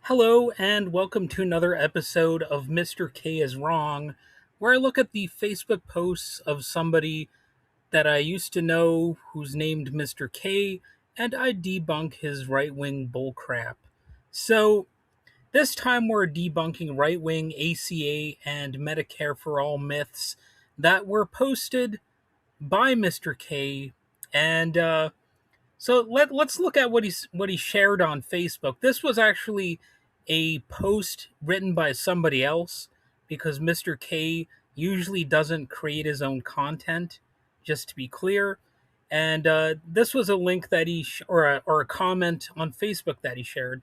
Hello, and welcome to another episode of Mr. K is Wrong, where I look at the Facebook posts of somebody that I used to know who's named Mr. K, and I debunk his right wing bullcrap. So, this time we're debunking right wing ACA and Medicare for All myths that were posted by Mr. K, and let's look at what he shared on Facebook. This was actually a post written by somebody else because Mr. K usually doesn't create his own content. Just to be clear, and this was a link that or a comment on Facebook that he shared.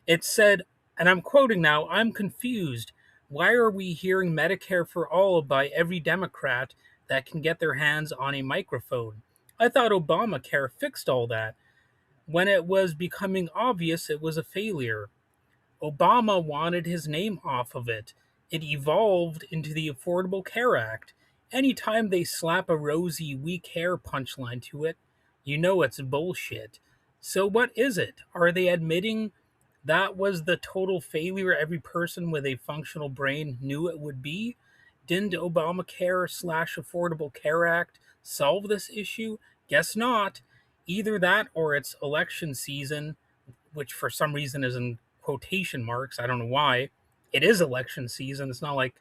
It said, and I'm quoting now: "I'm confused. Why are we hearing Medicare for all by every Democrat that can get their hands on a microphone? I thought Obamacare fixed all that. When it was becoming obvious it was a failure. Obama wanted his name off of it. It evolved into the Affordable Care Act. Anytime they slap a rosy, weak hair punchline to it, you know it's bullshit. So what is it? Are they admitting that was the total failure every person with a functional brain knew it would be? Didn't Obamacare slash Affordable Care Act solve this issue? Guess not. Either that or it's election season, which for some reason is in quotation marks. I don't know why. It is election season. It's not like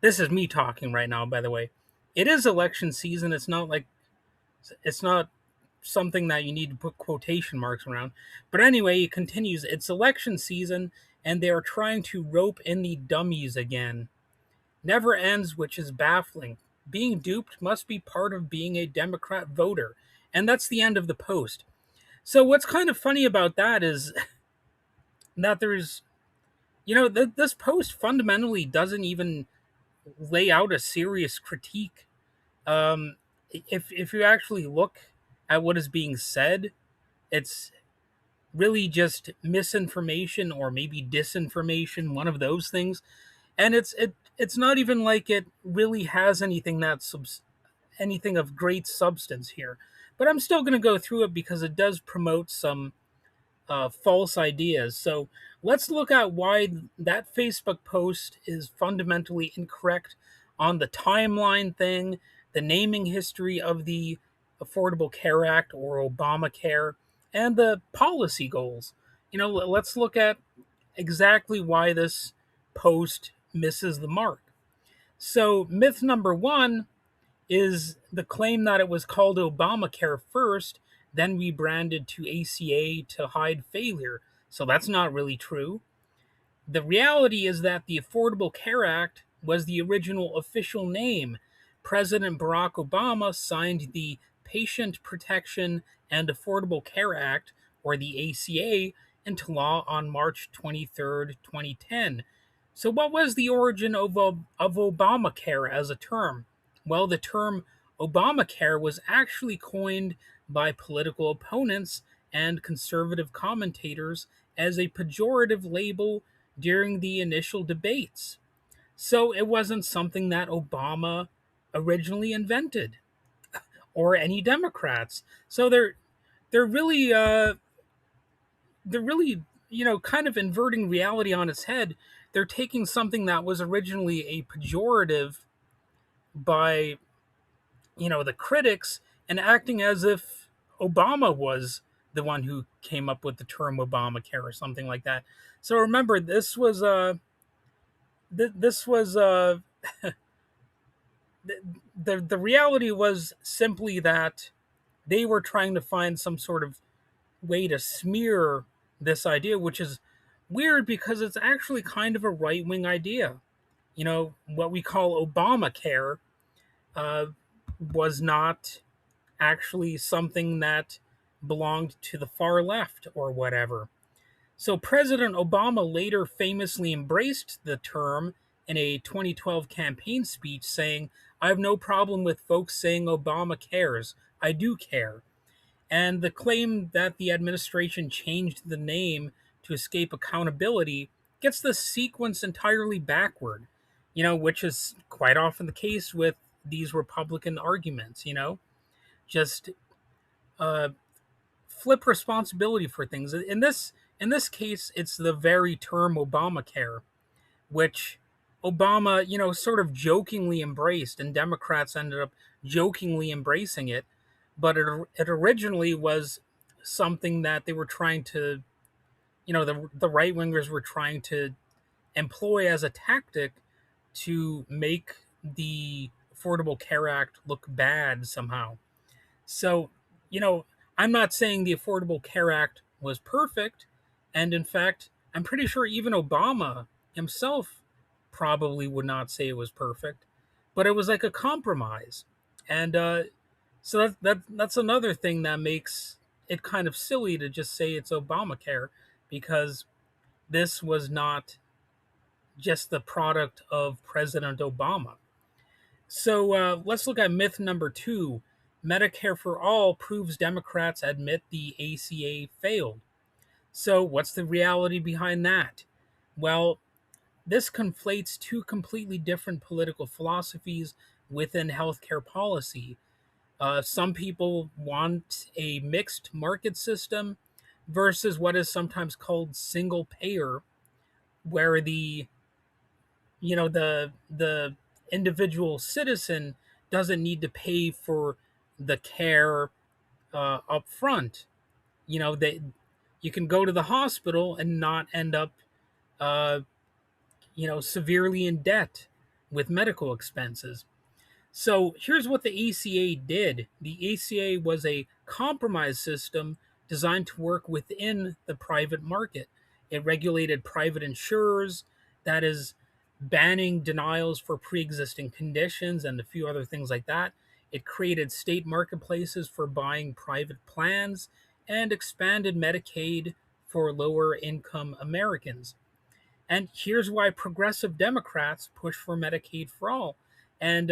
this is me talking right now, by the way. It is election season. It's not something that you need to put quotation marks around. But anyway, it continues. It's election season, and they are trying to rope in the dummies again. Never ends, which is baffling. Being duped must be part of being a Democrat voter. And that's the end of the post. So what's kind of funny about that is that this post fundamentally doesn't even lay out a serious critique. Um, if you actually look at what is being said, it's really just misinformation or maybe disinformation, one of those things. And it's not even like it really has anything of great substance here. But I'm still going to go through it because it does promote some false ideas. So let's look at why that Facebook post is fundamentally incorrect on the timeline thing, the naming history of the Affordable Care Act or Obamacare, and the policy goals. Let's look at exactly why this post misses the mark. So, myth number one is the claim that it was called Obamacare first, then rebranded to ACA to hide failure. So that's not really true. The reality is that the Affordable Care Act was the original official name. President Barack Obama signed the Patient Protection and Affordable Care Act, or the ACA, into law on March 23rd, 2010. So, what was the origin of Obamacare as a term? Well, the term Obamacare was actually coined by political opponents and conservative commentators as a pejorative label during the initial debates. So it wasn't something that Obama originally invented or any Democrats. So they're really they're really kind of inverting reality on its head. They're taking something that was originally a pejorative by the critics and acting as if Obama was the one who came up with the term Obamacare or something like that. So remember, this was the reality was simply that they were trying to find some sort of way to smear this idea, which is weird because it's actually kind of a right wing idea. What we call Obamacare uh, was not actually something that belonged to the far left or whatever. So President Obama later famously embraced the term in a 2012 campaign speech, saying, "I have no problem with folks saying Obama cares. I do care." And the claim that the administration changed the name to escape accountability gets the sequence entirely backward, which is quite often the case with these Republican arguments, just uh, flip responsibility for things. In In this case, it's the very term Obamacare, which Obama, sort of jokingly embraced, and Democrats ended up jokingly embracing it. But it originally was something that they were trying to, the right wingers were trying to employ as a tactic to make the Affordable Care Act look bad somehow. So, you know, I'm not saying the Affordable Care Act was perfect. And in fact, I'm pretty sure even Obama himself probably would not say it was perfect, but it was like a compromise. And so that's another thing that makes it kind of silly to just say it's Obamacare, because this was not just the product of President Obama. So let's look at myth number 2. Medicare for all proves Democrats admit the ACA failed. So, what's the reality behind that? Well, this conflates two completely different political philosophies within healthcare policy. Some people want a mixed market system versus what is sometimes called single payer, where the individual citizen doesn't need to pay for the care up front. They You can go to the hospital and not end up uh, severely in debt with medical expenses. So here's what the ACA did. The ACA was a compromise system designed to work within the private market. It regulated private insurers, that is, banning denials for pre existing conditions and a few other things like that. It created state marketplaces for buying private plans and expanded Medicaid for lower income Americans. And here's why progressive Democrats push for Medicaid for all. And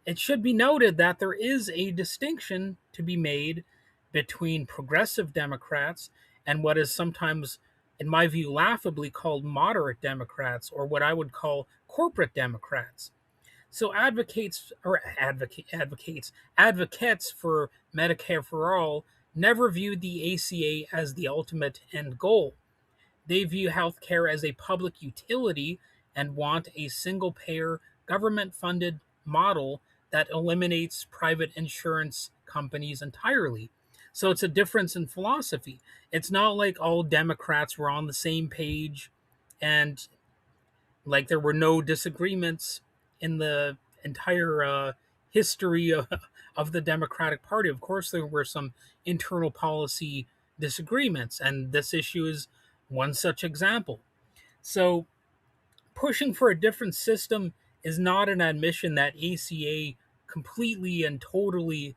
it should be noted that there is a distinction to be made between progressive Democrats and what is sometimes, in my view, laughably called moderate Democrats, or what I would call corporate Democrats. So advocates for Medicare for all never viewed the ACA as the ultimate end goal. They view healthcare as a public utility and want a single payer, government funded model that eliminates private insurance companies entirely. So it's a difference in philosophy. It's not like all Democrats were on the same page and like there were no disagreements in the entire history of the Democratic Party. Of course, there were some internal policy disagreements, and this issue is one such example. So, pushing for a different system is not an admission that ACA completely and totally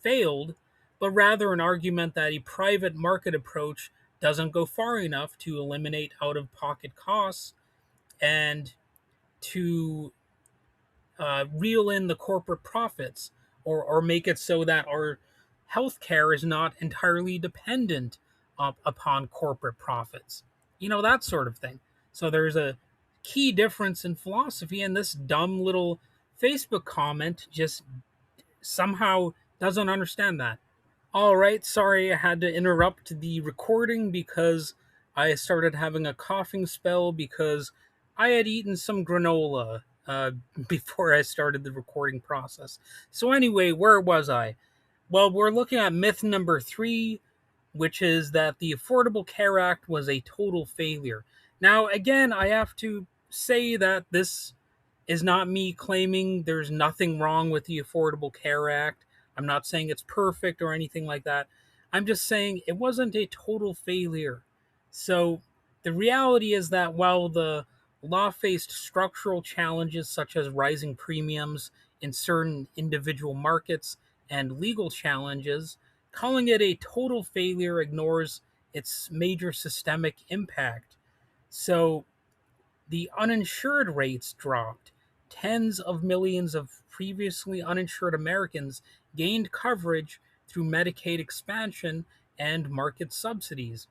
failed, but rather an argument that a private market approach doesn't go far enough to eliminate out of pocket costs and to reel in the corporate profits, or make it so that our healthcare is not entirely dependent upon corporate profits. That sort of thing. So there's a key difference in philosophy, and this dumb little Facebook comment just somehow doesn't understand that. All right, sorry I had to interrupt the recording because I started having a coughing spell because I had eaten some granola before I started the recording process. So, anyway, where was I? Well, we're looking at myth number 3, which is that the Affordable Care Act was a total failure. Now, again, I have to say that this is not me claiming there's nothing wrong with the Affordable Care Act. I'm not saying it's perfect or anything like that. I'm just saying it wasn't a total failure. So the reality is that while the law faced structural challenges such as rising premiums in certain individual markets and legal challenges, calling it a total failure ignores its major systemic impact. So the uninsured rates dropped. Tens of millions of previously uninsured Americans gained coverage through Medicaid expansion and market subsidies.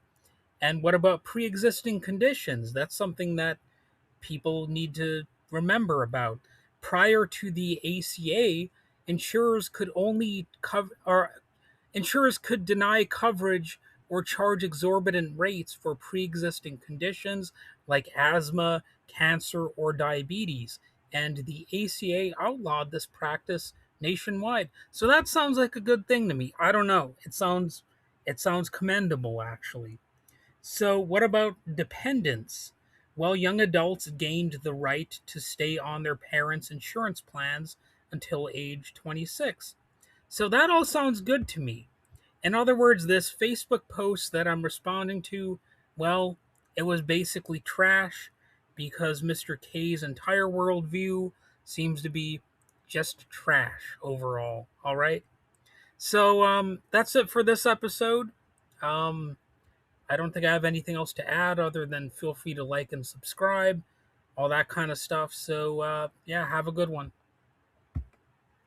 And what about pre existing conditions? That's something that people need to remember about. Prior to the ACA, insurers could only cover or insurers could deny coverage or charge exorbitant rates for pre existing conditions like asthma, cancer, or diabetes. And the ACA outlawed this practice nationwide. So that sounds like a good thing to me. I don't know. It sounds commendable actually. So, what about dependents? Well, young adults gained the right to stay on their parents' insurance plans until age 26. So, that all sounds good to me. In other words, this Facebook post that I'm responding to, well, it was basically trash because Mr. K's entire worldview seems to be just trash overall. All right. So, that's it for this episode. Um, I don't think I have anything else to add other than feel free to like and subscribe, all that kind of stuff. So, yeah, have a good one.